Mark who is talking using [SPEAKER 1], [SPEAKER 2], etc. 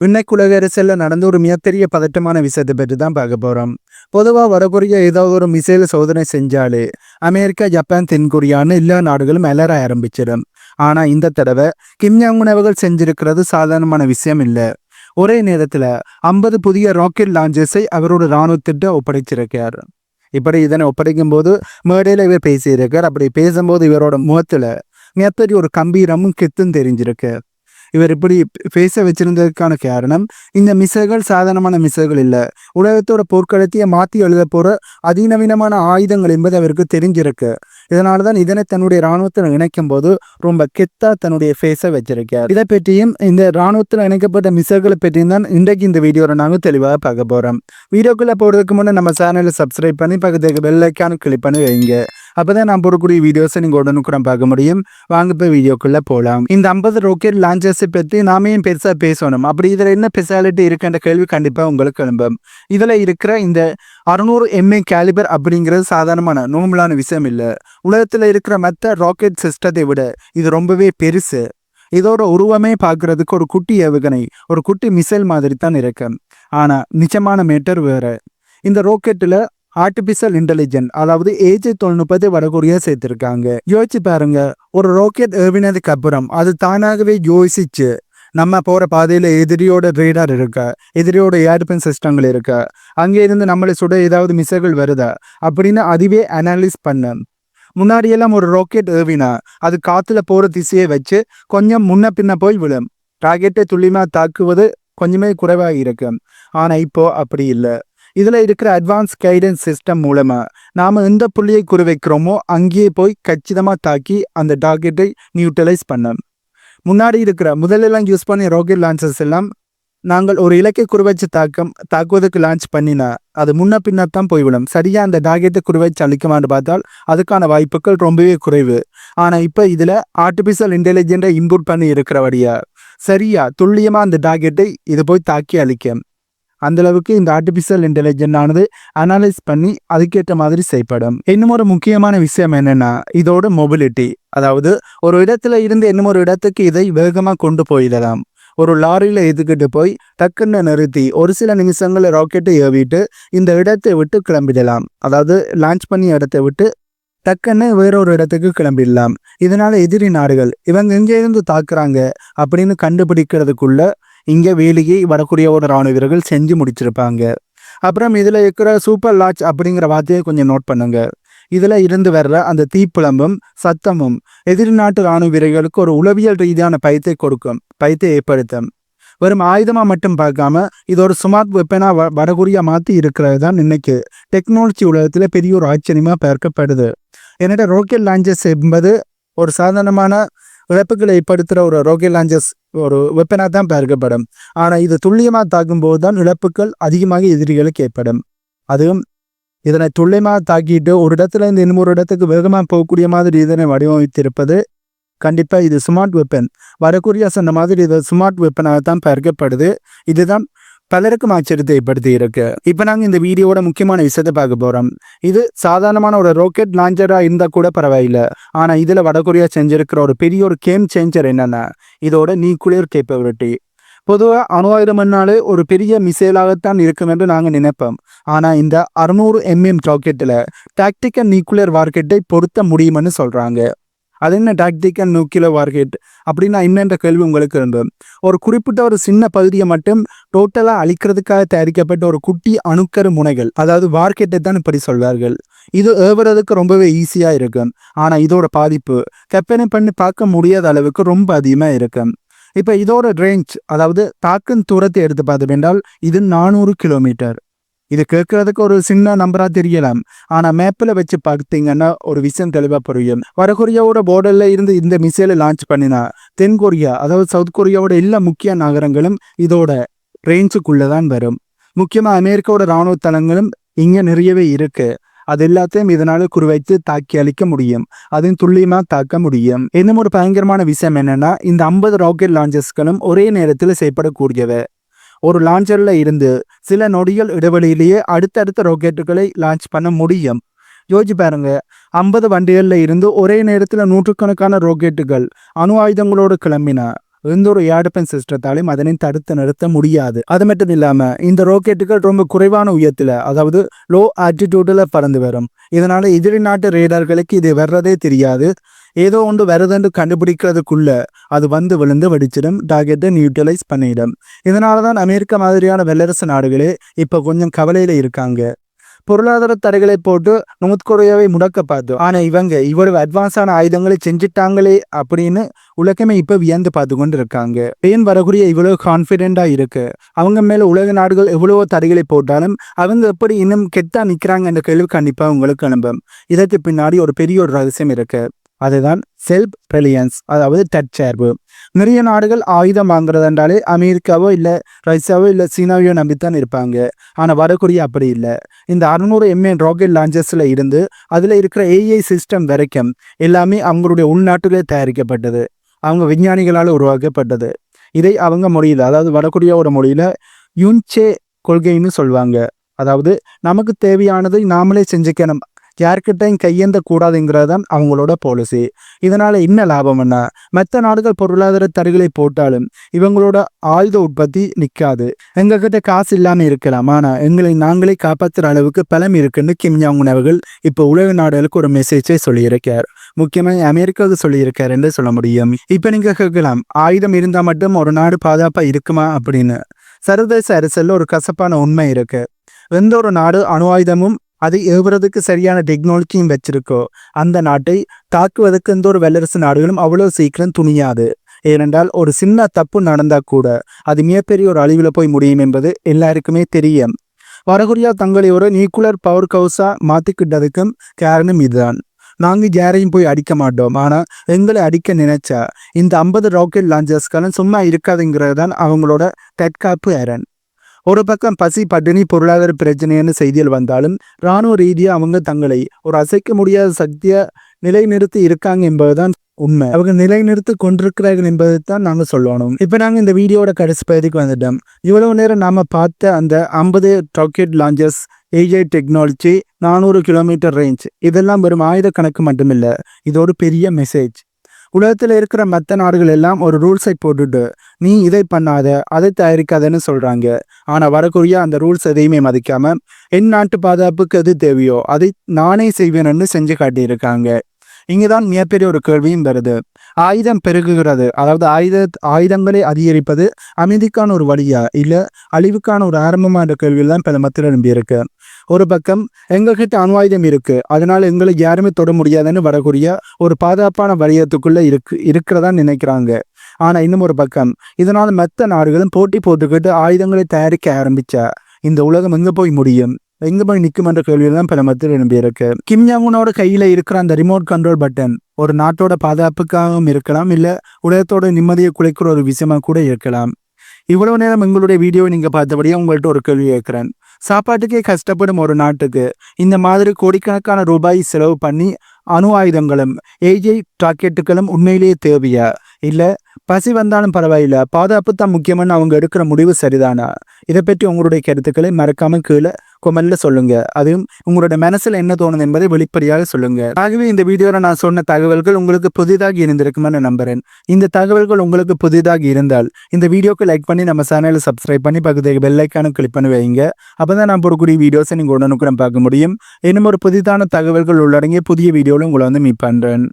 [SPEAKER 1] விண்ணைக்குலக அரசியல்ல நடந்த ஒரு மிகப்பெரிய பதட்டமான விஷயத்தை பற்றி தான் பார்க்க போறோம். பொதுவா வடகொரியா ஏதாவது ஒரு மிசைல் சோதனை செஞ்சாலே அமெரிக்கா, ஜப்பான், தென்கொரியான்னு எல்லா நாடுகளும் அலற ஆரம்பிச்சிடும். ஆனா இந்த தடவை கிம் ஜாங் உன் அவர்கள் செஞ்சிருக்கிறது சாதாரணமான விஷயம் இல்ல. ஒரே நேரத்துல 50 புதிய ராக்கெட் லான்ச்சர்ஸை அவரோட இராணுவத்திட்ட ஒப்படைச்சிருக்கார். இப்படி இதனை ஒப்படைக்கும் போது மேடையில இவர் பேசியிருக்கார். அப்படி பேசும்போது இவரோட முகத்துல மிகப்பெரிய ஒரு கம்பீரமும் கெத்தும் தெரிஞ்சிருக்கு. இவர் இப்படி பேச வச்சிருந்ததுக்கான காரணம், இந்த மிசைல்கள் சாதாரணமான மிசைல்கள் இல்ல. உலகத்தோட போர்க்களத்தையே மாத்தி எழுத போற அதிநவீனமான ஆயுதங்கள் என்பது அவருக்கு தெரிஞ்சிருக்கு. இதனாலதான் இதனை தன்னுடைய இராணுவத்தில் இணைக்கும் போது ரொம்ப கெத்தா தன்னுடைய ஃபேஸை வச்சிருக்கார். இதை பற்றியும் இந்த இராணுவத்தில் இணைக்கப்பட்ட மிசைல்களை பற்றியும் தான் இன்றைக்கு இந்த வீடியோவில் நாங்கள் தெளிவாக பார்க்க போறோம். வீடியோக்குள்ள போறதுக்கு முன்னே நம்ம சேனலை சப்ஸ்கிரைப் பண்ணி பக்கத்துக்கு பெல் ஐக்கானு கிளிக் பண்ணி வைங்க. அப்பதான் நான் போடக்கூடிய வீடியோஸை நீங்க உடனுக்குடன் பார்க்க முடியும். வாங்க போய் வீடியோக்குள்ள போகலாம். இந்த 50 ராக்கெட் லான்ச்சர்ஸை பற்றி நாம ஏன் பெருசா பேசணும், அப்படி இதுல என்ன ஸ்பெஷாலிட்டி இருக்குன்ற கேள்வி கண்டிப்பா உங்களுக்கு எழும்பும். இதுல இருக்கிற இந்த 600 mA கேலிபர் அப்படிங்கிறது சாதாரணமான நார்மலான விஷயம் இல்ல. உலகத்துல இருக்கிற மற்ற ராக்கெட் சிஸ்டத்தை விட இது ரொம்பவே பெருசு. இதோட உருவமே பார்க்கறதுக்கு ஒரு குட்டி ஏவுகணை, ஒரு குட்டி மிசைல் மாதிரி தான் இருக்கு. ஆனா நிஜமான மேட்டர் வேற. இந்த ராக்கெட்ல ஆர்டிபிஷியல் இன்டெலிஜென்ட், அதாவது ஏஜை தொழில்நுட்பத்தை வடகொரியா சேர்த்திருக்காங்க. யோசிச்சு பாருங்க, ஒரு ராக்கெட் ஏவினதுக்கு அப்புறம் அது தானாகவே யோசிச்சு நம்ம போற பாதையில எதிரியோட ரேடார் இருக்கா, எதிரியோட ஏர்பன் சிஸ்டங்கள் இருக்கா, அங்கே இருந்து நம்மளை சுட ஏதாவது மிசைல்கள் வருதா அப்படின்னு அதுவே அனாலிஸ் பண்ண. முன்னாடியெல்லாம் ஒரு ராக்கெட் ஏவினா அது காத்துல போற திசையை வச்சு கொஞ்சம் முன்ன பின்ன போய் விழும். ராக்கெட்டை துல்லியமா தாக்குவது கொஞ்சமே குறைவாக இருக்கு. ஆனா இப்போ அப்படி இல்லை. இதுல இருக்கிற அட்வான்ஸ் கைடன்ஸ் சிஸ்டம் மூலமா நாம எந்த புள்ளியை குறிவைக்கிறோமோ அங்கேயே போய் கச்சிதமா தாக்கி அந்த டார்கெட்டை நியூட்ரலைஸ் பண்ண. முன்னாடி இருக்கிற முதலெல்லாம் யூஸ் பண்ணி ராக்கெட் லான்ச்சர்ஸ் எல்லாம் நாங்கள் ஒரு இலக்கை குறிவச்சு தாக்குவதற்கு லான்ச் பண்ணினா அது முன்ன பின்னத்தான் போய்விடும். சரியா அந்த டார்கெட்டை குறிவச்சு அழிக்குமான்னு பார்த்தால் அதுக்கான வாய்ப்புகள் ரொம்பவே குறைவு. ஆனா இப்ப இதுல ஆர்டிபிஷியல் இன்டெலிஜென்டை இன்புட் பண்ணி இருக்கிறபடியா சரியா துல்லியமா அந்த டார்கெட்டை இது போய் தாக்கி அழிக்கும். அந்த அளவுக்கு இந்த ஆர்டிபிஷியல் இன்டெலிஜென்ட் ஆனது அனலைஸ் பண்ணி அதுக்கேற்ற மாதிரி செய்யப்படும். இன்னும் ஒரு முக்கியமான விஷயம் என்னன்னா இதோட மொபிலிட்டி, அதாவது ஒரு இடத்துல இருந்து இன்னும் ஒரு இடத்துக்கு இதை வேகமா கொண்டு போயிடலாம். ஒரு லாரியில எதுக்கிட்டு போய் டக்குன்னு நிறுத்தி ஒரு சில நிமிஷங்கள்ல ராக்கெட்டை ஏவிட்டு இந்த இடத்தை விட்டு கிளம்பிடலாம். அதாவது லான்ச் பண்ணி இடத்தை விட்டு டக்குன்னு வேறொரு இடத்துக்கு கிளம்பிடலாம். இதனால எதிரி நாடுகள் இவங்க எங்க இருந்து தாக்குறாங்க அப்படின்னு கண்டுபிடிக்கிறதுக்குள்ள இங்க வேலையை வடகொரியாவோட ராணுவ வீரர்கள் செஞ்சு முடிச்சிருப்பாங்க. அப்புறம் இதுல இருக்கிற சூப்பர் லார்ஜ் அப்படிங்கிற வார்த்தையை கொஞ்சம் நோட் பண்ணுங்க. இதுல இருந்து வர்ற அந்த தீப்புலம்பும் சத்தமும் எதிரி நாட்டு ராணுவ வீரர்களுக்கு ஒரு உளவியல் ரீதியான பயத்தை ஏற்படுத்தும். வெறும் ஆயுதமா மட்டும் பார்க்காம இது ஒரு ஸ்மார்ட் வெப்பனா வடகொரியா மாத்தி இருக்கிறது தான் இன்னைக்கு டெக்னாலஜி உலகத்துல பெரிய ஒரு ஆச்சரியமா பார்க்கப்படுது. என்னோட ராக்கெட் லான்ச்சர்ஸ் என்பது ஒரு சாதாரணமான இழப்புகளை ஏற்படுத்துகிற ஒரு ராக்கெட் லான்ச்சர்ஸ் ஒரு வெப்பனா தான் பார்க்கப்படும். ஆனா இது துல்லியமா தாக்கும் போது தான் இழப்புகள் அதிகமாக எதிரிகளுக்கு ஏற்படும். அதுவும் இதனை துல்லியமாக தாக்கிட்டு ஒரு இடத்துல இருந்து இன்னொரு இடத்துக்கு வேகமாக போகக்கூடிய மாதிரி இதனை வடிவமைத்திருப்பது கண்டிப்பா இது ஸ்மார்ட் வெப்பன். வடகொரியா சொன்ன மாதிரி இது ஸ்மார்ட் வெப்பனாக தான் பார்க்கப்படுது. இதுதான் பலருக்கும் ஆச்சரியத்தை ஏற்படுத்தி இருக்கு. இப்ப நாங்க இந்த வீடியோட முக்கியமான விஷயத்தை பார்க்க போறோம். இது சாதாரணமான ஒரு ராக்கெட் லான்ச்சரா இருந்தா கூட பரவாயில்ல. ஆனா இதுல வடகொரியா செஞ்சிருக்கிற ஒரு பெரிய ஒரு கேம் சேஞ்சர் என்னன்னா இதோட நியூக்ளியர் கேப்பபிலிட்டி. பொதுவாக அணு ஆயுதம்னாலே ஒரு பெரிய மிசைலாகத்தான் இருக்கும் என்று நாங்கள் நினைப்போம். ஆனால் இந்த 600 mm ராக்கெட்டில் டாக்டிக்கல் நியூக்ளியர் வார்க்கெட்டை பொருத்த முடியும்னு சொல்கிறாங்க. அது என்ன டாக்டிக்கல் நியூக்ளியர் வார்க்கெட் அப்படின்னா என்னென்ற கேள்வி உங்களுக்கு இருந்தது. ஒரு குறிப்பிட்ட ஒரு சின்ன பகுதியை மட்டும் டோட்டலாக அழிக்கிறதுக்காக தயாரிக்கப்பட்ட ஒரு குட்டி அணுக்கரு முனைகள், அதாவது வார்க்கெட்டை தான் இப்படி சொல்வார்கள். இது ஏவுறதுக்கு ரொம்பவே ஈஸியாக இருக்கும். ஆனால் இதோட பாதிப்பு கற்பனை பண்ணி பார்க்க முடியாத அளவுக்கு ரொம்ப அதிகமாக இருக்கும். இப்போ இதோட ரேஞ்ச், அதாவது தாக்கும் தூரத்தை எடுத்து பார்த்தோம் என்றால் இது 400 கிலோமீட்டர். இது கேட்கறதுக்கு ஒரு சின்ன நம்பரா தெரியலாம். ஆனா மேப்பில் வச்சு பார்த்தீங்கன்னா ஒரு விஷயம் தெளிவாக புரியும். வடகொரியாவோட போர்டர்ல இருந்து இந்த மிசைலை லான்ச் பண்ணினா தென்கொரியா, அதாவது சவுத் கொரியாவோட எல்லா முக்கிய நகரங்களும் இதோட ரேஞ்சுக்குள்ளதான் வரும். முக்கியமா அமெரிக்காவோட இராணுவ தளங்களும் இங்க நிறையவே இருக்கு. அது எல்லாத்தையும் இதனால குறிவைத்து தாக்கி அளிக்க முடியும். அதையும் துல்லியமா தாக்க முடியும். இன்னும் ஒரு பயங்கரமான விஷயம் என்னன்னா இந்த 50 ராக்கெட் லான்ச்சர்ஸ்களும் ஒரே நேரத்தில் செய்யப்படக்கூடியவை. ஒரு லான்ச்சர்ல இருந்து சில நொடிகள் இடைவெளியிலேயே அடுத்தடுத்த ராக்கெட்டுகளை லான்ச் பண்ண முடியும். யோசிச்சு பாருங்க, 50 வண்டிகள்ல இருந்து ஒரே நேரத்தில் நூற்றுக்கணக்கான ராக்கெட்டுகள் அணு ஆயுதங்களோடு கிளம்பினா எந்த ஒரு ஏர் டிஃபென்ஸ் சிஸ்டத்தாலையும் அதனை தடுத்து நிறுத்த முடியாது. அது மட்டும் இல்லாம இந்த ராக்கெட்டுகள் ரொம்ப குறைவான உயரத்துல, அதாவது லோ ஆல்டிடியூட்ல பறந்து வரும். இதனால எதிரி நாட்டு ரேடார்களுக்கு இது வர்றதே தெரியாது. ஏதோ ஒன்று வருதுன்னு கண்டுபிடிக்கிறதுக்குள்ள அது வந்து விழுந்து வெடிச்சிடும், டார்கெட்டை நியூட்ரலைஸ் பண்ணிடும். இதனால தான் அமெரிக்கா மாதிரியான வல்லரசு நாடுகளே இப்போ கொஞ்சம் கவலையில இருக்காங்க. பொருளாதார தடைகளை போட்டு நார்த் கொரியாவை முடக்க பார்த்தோம். ஆனா இவங்க இவ்வளவு அட்வான்ஸான ஆயுதங்களை செஞ்சுட்டாங்களே அப்படின்னு உலகமே இப்ப வியந்து பார்த்து கொண்டு இருக்காங்க. ஏன் வரக்கூடிய இவ்வளவு கான்பிடென்டா இருக்கு? அவங்க மேல உலக நாடுகள் எவ்வளவோ தடைகளை போட்டாலும் அவங்க எப்படி இன்னும் கெட்டா நிக்கிறாங்க என்ற கேள்வி கண்டிப்பா உங்களுக்கு அனுப்பும். இதற்கு பின்னாடி ஒரு பெரிய ஒரு ரகசியம் இருக்கு. அதுதான் செல்ஃப் ரிலையன்ஸ், அதாவது தற்சார்பு. நிறைய நாடுகள் ஆயுதம் வாங்குறதுன்றாலே அமெரிக்காவோ இல்லை ரஷ்யாவோ இல்லை சீனாவையோ நம்பித்தான் இருப்பாங்க. ஆனால் வடகொரியா அப்படி இல்லை. இந்த 600 MN ராக்கெட் லான்ச்சர்ஸில் இருந்து அதில் இருக்கிற AI சிஸ்டம் வரைக்கும் எல்லாமே அவங்களுடைய உள்நாட்டிலே தயாரிக்கப்பட்டது, அவங்க விஞ்ஞானிகளால் உருவாக்கப்பட்டது. இதை அவங்க மொழியில், அதாவது வடகொரியாவோட மொழியில் யுன்சே கொள்கைன்னு சொல்லுவாங்க. அதாவது நமக்கு தேவையானதை நாமளே செஞ்சுக்கணும், யார்கிட்டையும் கையேந்த கூடாதுங்கிறது தான் அவங்களோட பாலிசி. இதனால என்ன லாபம்னா, மற்ற நாடுகள் பொருளாதார தடைகளை போட்டாலும் இவங்களோட ஆயுத உற்பத்தி நிற்காது. எங்ககிட்ட காசு இல்லாமல் இருக்கலாம், ஆனால் எங்களை நாங்களே காப்பாற்றுற அளவுக்கு பலம் இருக்குன்னு கிம் ஜாங் உன் அவர்கள் இப்போ உலக நாடுகளுக்கு ஒரு மெசேஜை சொல்லியிருக்கார். முக்கியமாக அமெரிக்காவுக்கு சொல்லியிருக்கார் என்று சொல்ல முடியும். இப்போ நீங்கள் கேட்கலாம், ஆயுதம் இருந்தால் மட்டும் ஒரு நாடு பாதுகாப்பாக இருக்குமா அப்படின்னு. சர்வதேச அரசியலில் ஒரு கசப்பான உண்மை இருக்கு. எந்த ஒரு நாடு அணு ஆயுதமும் அதை ஏவுறதுக்கு சரியான டெக்னாலஜியும் வச்சிருக்கோ அந்த நாட்டை தாக்குவதற்கு எந்த ஒரு வல்லரசு நாடுகளும் அவ்வளோ சீக்கிரம் துணியாது. ஏனென்றால் ஒரு சின்ன தப்பு நடந்தால் கூட அது மிகப்பெரிய ஒரு அழிவில் போய் முடியும் என்பது எல்லாருக்குமே தெரியும். வடகொரியா தங்களை ஒரு நியூக்ளியர் பவர் ஹவுஸா மாற்றிக்கிட்டதுக்கும் காரணம் இதுதான். நாங்கள் யாரையும் போய் அடிக்க மாட்டோம், ஆனால் எங்களை அடிக்க நினைச்சா இந்த 50 ராக்கெட் லான்ச்சர்ஸ்களும் சும்மா இருக்காதுங்கிறது தான் அவங்களோட தற்காப்பு அரண். ஒரு பக்கம் பசி பட்டினி பொருளாதார பிரச்சனைன்னு செய்தியில் வந்தாலும் இராணுவ ரீதியாக அவங்க தங்களை ஒரு அசைக்க முடியாத சக்தியை நிலைநிறுத்தி இருக்காங்க என்பதுதான் உண்மை. அவங்க நிலைநிறுத்தி கொண்டிருக்கிறார்கள் என்பதை தான் நாங்கள் சொல்லணும். இப்போ நாங்கள் இந்த வீடியோட கடைசி பகுதிக்கு வந்துட்டோம். இவ்வளவு நேரம் நாம் பார்த்த அந்த 50 rocket launchers, AI technology, 400 kilometre range, இதெல்லாம் வெறும் ஆயிரக்கணக்கு மட்டுமில்லை, இது ஒரு பெரிய மெசேஜ். உலகத்தில் இருக்கிற மற்ற நாடுகள் எல்லாம் ஒரு ரூல்ஸை போட்டுட்டு நீ இதை பண்ணாத அதை தயாரிக்காதன்னு சொல்கிறாங்க. ஆனால் வடகொரியா அந்த ரூல்ஸ் எதையுமே மதிக்காமல் என் நாட்டு பாதுகாப்புக்கு எது தேவையோ அதை நானே செய்வேன்னு செஞ்சு காட்டியிருக்காங்க. இங்கே தான் மிகப்பெரிய ஒரு கேள்வியும் வருது. ஆயுதம் பெருகுகிறது, அதாவது ஆயுதங்களை அதிகரிப்பது அமைதிக்கான ஒரு வழியா இல்லை அழிவுக்கான ஒரு ஆரம்பமான கேள்வியில் தான் பல மத்தியில் நம்பியிருக்கு. ஒரு பக்கம் எங்ககிட்ட அணு ஆயுதம் இருக்கு, அதனால எங்களை யாருமே தொட முடியாதுன்னு வடகொரியா ஒரு பாதுகாப்பான வளையத்துக்குள்ள இருக்கிறதா நினைக்கிறாங்க. ஆனா இன்னும் ஒரு பக்கம் இதனால மற்ற நாடுகளும் போட்டி போட்டுக்கிட்டு ஆயுதங்களை தயாரிக்க ஆரம்பிச்சா இந்த உலகம் எங்க போய் முடியும், எங்க போய் நிற்கும் என்ற கேள்வியில் தான் பல மத்தியில் நம்பியிருக்கு. கிம் ஜாங் உனோட கையில இருக்கிற அந்த ரிமோட் கண்ட்ரோல் பட்டன் ஒரு நாட்டோட பாதுகாப்புக்காகவும் இருக்கலாம், இல்ல உலகத்தோட நிம்மதியை குலைக்கிற ஒரு விஷயமா கூட இருக்கலாம். இவ்வளவு நேரம் எங்களுடைய வீடியோவை நீங்க பார்த்தபடியே உங்கள்கிட்ட ஒரு கேள்வி கேட்கிறேன். சாப்பாட்டுக்கே கஷ்டப்படும் ஒரு நாட்டுக்கு இந்த மாதிரி கோடிக்கணக்கான ரூபாய் செலவு பண்ணி அணு ஆயுதங்களும் AI ராக்கெட்டுகளும் உண்மையிலேயே தேவையா, இல்லை பசி வந்தாலும் பரவாயில்ல பாதுகாப்பு தான் முக்கியம்னு அவங்க எடுக்கிற முடிவு சரிதானா? இதை பற்றி உங்களுடைய கருத்துக்களை மறக்காம கீழே கொமெண்ட்ல சொல்லுங்க. அதுவும் உங்களுடைய மனசுல என்ன தோணுது என்பதை வெளிப்படையாக சொல்லுங்க. ஆகவே இந்த வீடியோவில் நான் சொன்ன தகவல்கள் உங்களுக்கு புதிதாக இருந்திருக்குமென்னு நம்புறேன். இந்த தகவல்கள் உங்களுக்கு புதிதாக இருந்தால் இந்த வீடியோக்கு லைக் பண்ணி நம்ம சேனலை சப்ஸ்கிரைப் பண்ணி பக்கத்துக்கு பெல் ஐக்கானும் கிளிக் பண்ணி வைங்க. அப்பதான் நான் போடக்கூடிய வீடியோஸை நீங்கள் உடனுக்குடன் பார்க்க முடியும். இன்னும் ஒரு புதிதான தகவல்கள் உள்ளடங்கிய புதிய வீடியோவில் உங்களை வந்து மீட் பண்றேன்.